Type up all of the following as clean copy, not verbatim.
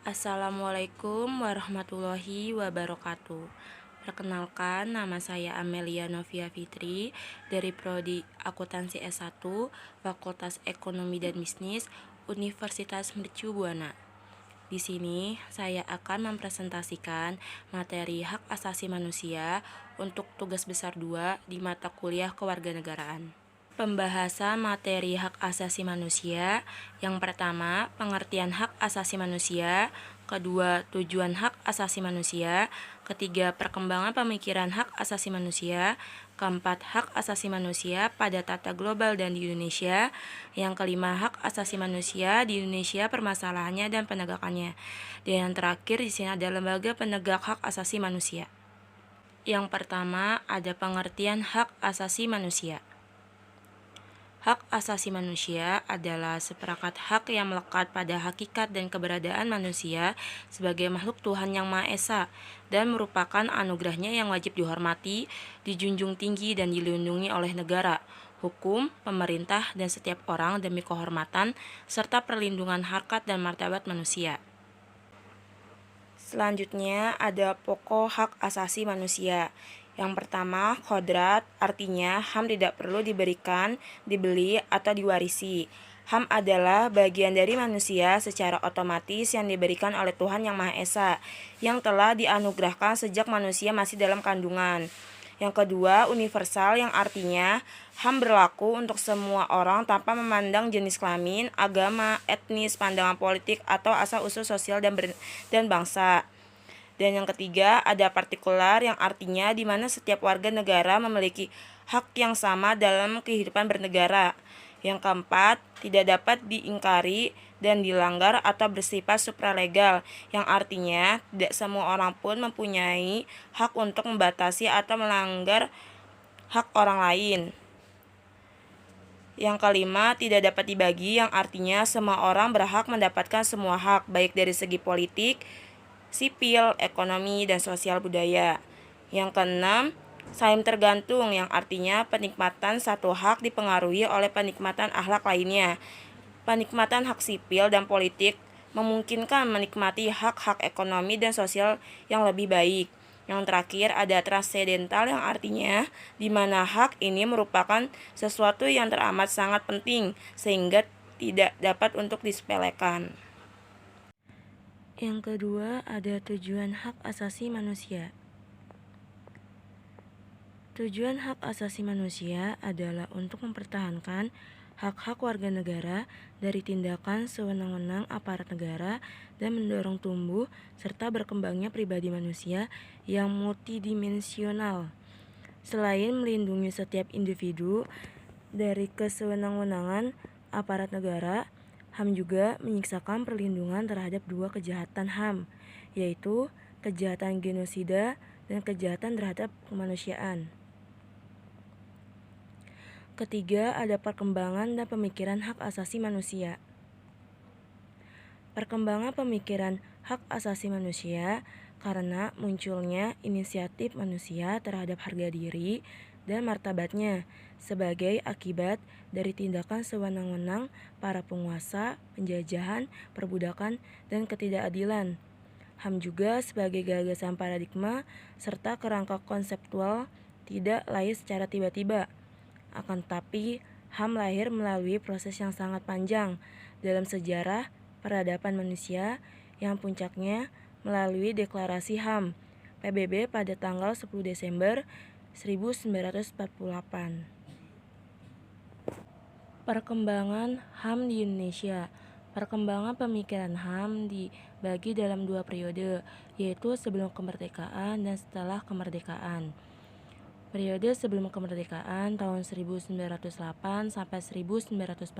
Assalamualaikum warahmatullahi wabarakatuh. Perkenalkan, nama saya Amelia Novia Fitri dari Prodi Akuntansi S1, Fakultas Ekonomi dan Bisnis, Universitas Mercu Buana. Di sini saya akan mempresentasikan materi hak asasi manusia untuk tugas besar 2 di mata kuliah kewarganegaraan. Pembahasan materi hak asasi manusia. Yang pertama, pengertian hak asasi manusia. Kedua, tujuan hak asasi manusia. Ketiga, perkembangan pemikiran hak asasi manusia. Keempat, hak asasi manusia pada tata global dan di Indonesia. Yang kelima, hak asasi manusia di Indonesia, permasalahannya dan penegakannya. Dan yang terakhir di sini ada lembaga penegak hak asasi manusia. Yang pertama, ada pengertian hak asasi manusia. Hak asasi manusia adalah seperangkat hak yang melekat pada hakikat dan keberadaan manusia sebagai makhluk Tuhan Yang Maha Esa dan merupakan anugerahnya yang wajib dihormati, dijunjung tinggi dan dilindungi oleh negara, hukum, pemerintah, dan setiap orang demi kehormatan serta perlindungan harkat dan martabat manusia. Selanjutnya ada pokok hak asasi manusia. Yang pertama, kodrat, artinya HAM tidak perlu diberikan, dibeli, atau diwarisi. HAM adalah bagian dari manusia secara otomatis yang diberikan oleh Tuhan Yang Maha Esa, yang telah dianugerahkan sejak manusia masih dalam kandungan. Yang kedua, universal, yang artinya HAM berlaku untuk semua orang tanpa memandang jenis kelamin, agama, etnis, pandangan politik, atau asal-usul sosial dan bangsa. Dan yang ketiga, ada partikular, yang artinya di mana setiap warga negara memiliki hak yang sama dalam kehidupan bernegara. Yang keempat, tidak dapat diingkari dan dilanggar atau bersifat supralegal, yang artinya tidak semua orang pun mempunyai hak untuk membatasi atau melanggar hak orang lain. Yang kelima, tidak dapat dibagi, yang artinya semua orang berhak mendapatkan semua hak, baik dari segi politik, sipil, ekonomi, dan sosial budaya. Yang keenam, saling tergantung, yang artinya penikmatan satu hak dipengaruhi oleh penikmatan akhlak lainnya. Penikmatan hak sipil dan politik memungkinkan menikmati hak-hak ekonomi dan sosial yang lebih baik. Yang terakhir ada transendental, yang artinya di mana hak ini merupakan sesuatu yang teramat sangat penting sehingga tidak dapat untuk disepelekan. Yang kedua, ada tujuan hak asasi manusia. Tujuan hak asasi manusia adalah untuk mempertahankan hak-hak warga negara dari tindakan sewenang-wenang aparat negara dan mendorong tumbuh serta berkembangnya pribadi manusia yang multidimensional. Selain melindungi setiap individu dari kesewenang-wenangan aparat negara, HAM juga menyiksakan perlindungan terhadap dua kejahatan HAM, yaitu kejahatan genosida dan kejahatan terhadap kemanusiaan. Ketiga, ada perkembangan dan pemikiran hak asasi manusia. Perkembangan pemikiran hak asasi manusia karena munculnya inisiatif manusia terhadap harga diri dan martabatnya sebagai akibat dari tindakan sewenang-wenang para penguasa, penjajahan, perbudakan, dan ketidakadilan. HAM juga sebagai gagasan paradigma serta kerangka konseptual tidak lahir secara tiba-tiba. Akan tetapi, HAM lahir melalui proses yang sangat panjang dalam sejarah peradaban manusia yang puncaknya melalui Deklarasi HAM PBB pada tanggal 10 Desember 1948. Perkembangan HAM di Indonesia. Perkembangan pemikiran HAM dibagi dalam dua periode, yaitu sebelum kemerdekaan dan setelah kemerdekaan. Periode sebelum kemerdekaan tahun 1908 sampai 1945,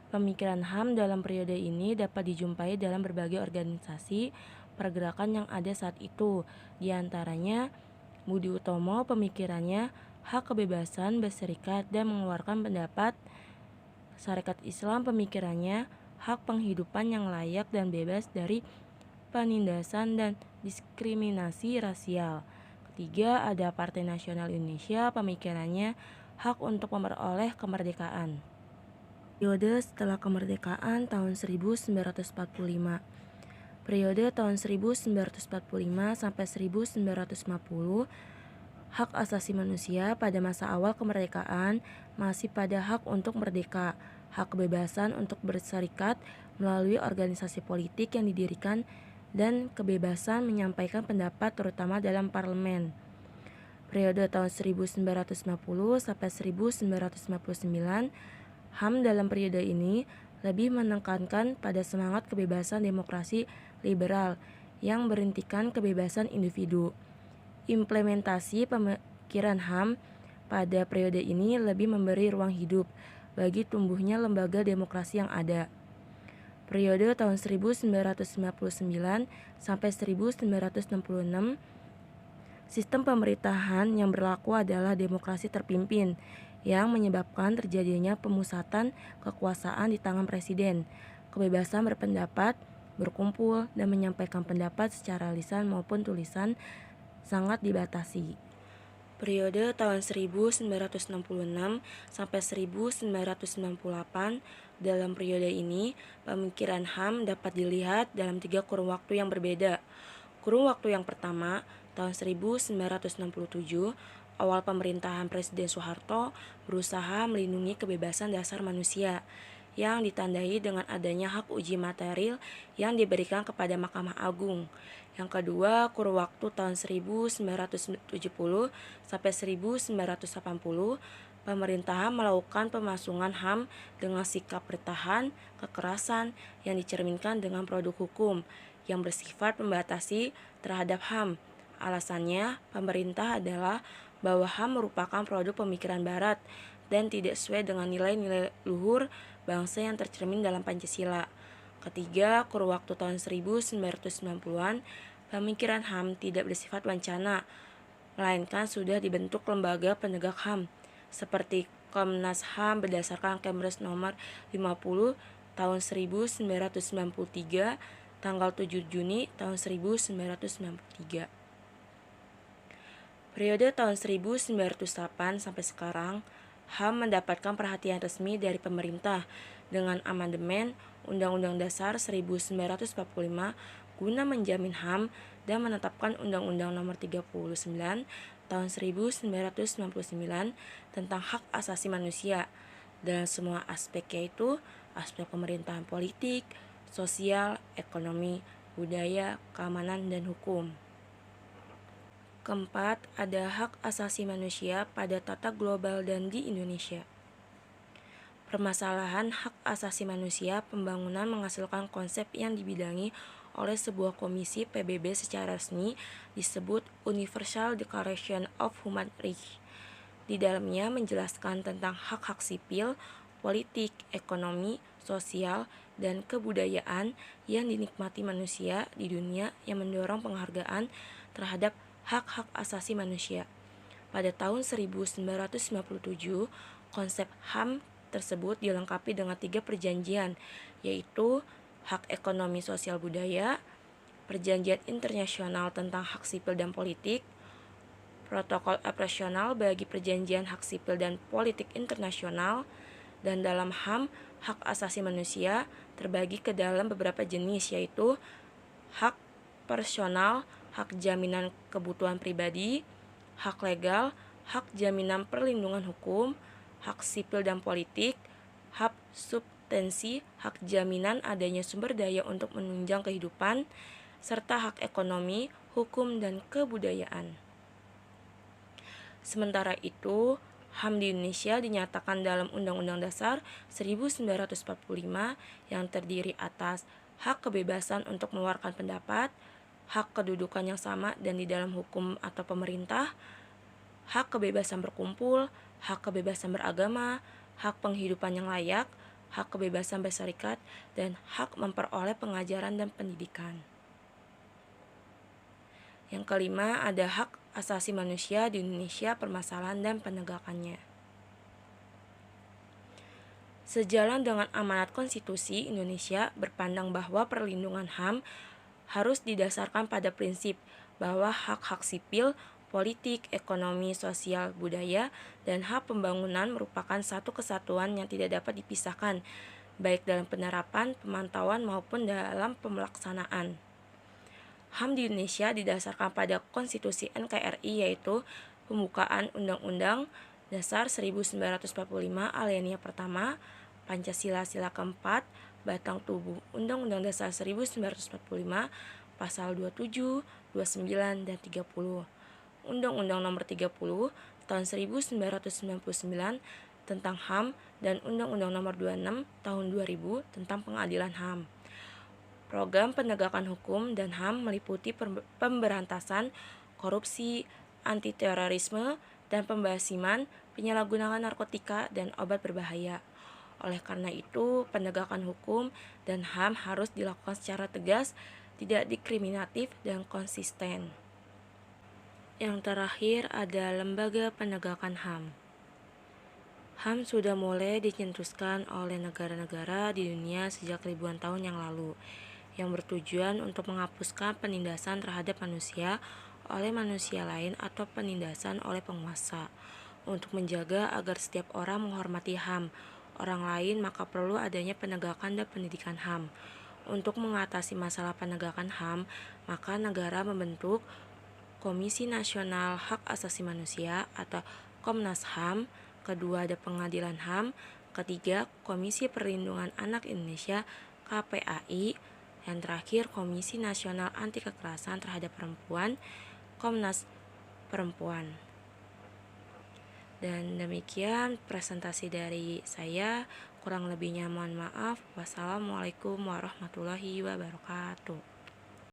pemikiran HAM dalam periode ini dapat dijumpai dalam berbagai organisasi pergerakan yang ada saat itu. Di antaranya, Budi Utomo pemikirannya hak kebebasan berserikat dan mengeluarkan pendapat. Sarekat Islam pemikirannya hak penghidupan yang layak dan bebas dari penindasan dan diskriminasi rasial. Ketiga, ada Partai Nasional Indonesia pemikirannya hak untuk memperoleh kemerdekaan. Periode setelah kemerdekaan tahun 1945. Periode tahun 1945 sampai 1950, hak asasi manusia pada masa awal kemerdekaan masih pada hak untuk merdeka, hak kebebasan untuk berserikat melalui organisasi politik yang didirikan, dan kebebasan menyampaikan pendapat terutama dalam parlemen. Periode tahun 1950 sampai 1959, HAM dalam periode ini lebih menekankan pada semangat kebebasan demokrasi liberal yang berintikan kebebasan individu. Implementasi pemikiran HAM pada periode ini lebih memberi ruang hidup bagi tumbuhnya lembaga demokrasi yang ada. Periode tahun 1959 sampai 1966, sistem pemerintahan yang berlaku adalah demokrasi terpimpin, yang menyebabkan terjadinya pemusatan kekuasaan di tangan presiden. Kebebasan berpendapat, berkumpul, dan menyampaikan pendapat secara lisan maupun tulisan sangat dibatasi. Periode tahun 1966 sampai 1998, dalam periode ini, pemikiran HAM dapat dilihat dalam 3 kurun waktu yang berbeda. Kurun waktu yang pertama, tahun 1967, awal pemerintahan Presiden Soeharto berusaha melindungi kebebasan dasar manusia yang ditandai dengan adanya hak uji material yang diberikan kepada Mahkamah Agung. Yang kedua, kurun waktu tahun 1970 sampai 1980, pemerintahan melakukan pemasungan HAM dengan sikap bertahan, kekerasan yang dicerminkan dengan produk hukum yang bersifat membatasi terhadap HAM. Alasannya, pemerintah adalah bahwa HAM merupakan produk pemikiran Barat dan tidak sesuai dengan nilai-nilai luhur bangsa yang tercermin dalam Pancasila. Ketiga, kurun waktu tahun 1990-an, pemikiran HAM tidak bersifat wacana, melainkan sudah dibentuk lembaga penegak HAM, seperti Komnas HAM berdasarkan Kepres nomor 50 tahun 1993, tanggal 7 Juni tahun 1993. Periode tahun 1908 sampai sekarang, HAM mendapatkan perhatian resmi dari pemerintah dengan amandemen Undang-Undang Dasar 1945 guna menjamin HAM dan menetapkan Undang-Undang Nomor 39 tahun 1999 tentang hak asasi manusia dalam semua aspek, yaitu aspek pemerintahan politik, sosial, ekonomi, budaya, keamanan, dan hukum. Keempat, ada hak asasi manusia pada tata global dan di Indonesia. Permasalahan hak asasi manusia pembangunan menghasilkan konsep yang dibidangi oleh sebuah komisi PBB secara resmi disebut Universal Declaration of Human Rights. Di dalamnya menjelaskan tentang hak-hak sipil, politik, ekonomi, sosial, dan kebudayaan yang dinikmati manusia di dunia yang mendorong penghargaan terhadap hak-hak asasi manusia. Pada tahun 1957, konsep HAM tersebut dilengkapi dengan 3 perjanjian, yaitu hak ekonomi sosial budaya, perjanjian internasional tentang hak sipil dan politik, protokol operasional bagi perjanjian hak sipil dan politik internasional, dan dalam HAM, hak asasi manusia terbagi ke dalam beberapa jenis, yaitu hak personal, hak jaminan kebutuhan pribadi, hak legal, hak jaminan perlindungan hukum, hak sipil dan politik, hak substansi, hak jaminan adanya sumber daya untuk menunjang kehidupan, serta hak ekonomi, hukum, dan kebudayaan. Sementara itu, HAM di Indonesia dinyatakan dalam Undang-Undang Dasar 1945 yang terdiri atas hak kebebasan untuk mengeluarkan pendapat, hak kedudukan yang sama dan di dalam hukum atau pemerintah, hak kebebasan berkumpul, hak kebebasan beragama, hak penghidupan yang layak, hak kebebasan berserikat, dan hak memperoleh pengajaran dan pendidikan. Yang kelima, ada hak asasi manusia di Indonesia, permasalahan dan penegakannya. Sejalan dengan amanat konstitusi Indonesia berpandang bahwa perlindungan HAM harus didasarkan pada prinsip bahwa hak-hak sipil, politik, ekonomi, sosial, budaya, dan hak pembangunan merupakan satu kesatuan yang tidak dapat dipisahkan, baik dalam penerapan, pemantauan, maupun dalam pelaksanaan. HAM di Indonesia didasarkan pada Konstitusi NKRI, yaitu pembukaan Undang-Undang Dasar 1945 Alinea Pertama, Pancasila Sila keempat, Batang Tubuh Undang-Undang Dasar 1945, Pasal 27, 29, dan 30. Undang-Undang Nomor 30 Tahun 1999 tentang HAM dan Undang-Undang Nomor 26 Tahun 2000 tentang Pengadilan HAM. Program penegakan hukum dan HAM meliputi pemberantasan korupsi, anti-terorisme, dan pembasiman penyalahgunaan narkotika dan obat berbahaya. Oleh karena itu, penegakan hukum dan HAM harus dilakukan secara tegas, tidak diskriminatif, dan konsisten. Yang terakhir ada lembaga penegakan HAM. HAM sudah mulai dicetuskan oleh negara-negara di dunia sejak ribuan tahun yang lalu, yang bertujuan untuk menghapuskan penindasan terhadap manusia oleh manusia lain atau penindasan oleh penguasa. Untuk menjaga agar setiap orang menghormati HAM orang lain, maka perlu adanya penegakan dan pendidikan HAM. Untuk mengatasi masalah penegakan HAM, maka negara membentuk Komisi Nasional Hak Asasi Manusia atau Komnas HAM. Kedua, ada Pengadilan HAM. Ketiga, Komisi Perlindungan Anak Indonesia KPAI. Yang terakhir, Komisi Nasional Anti Kekerasan Terhadap Perempuan, Komnas Perempuan. Dan demikian presentasi dari saya, kurang lebihnya mohon maaf. Wassalamualaikum warahmatullahi wabarakatuh.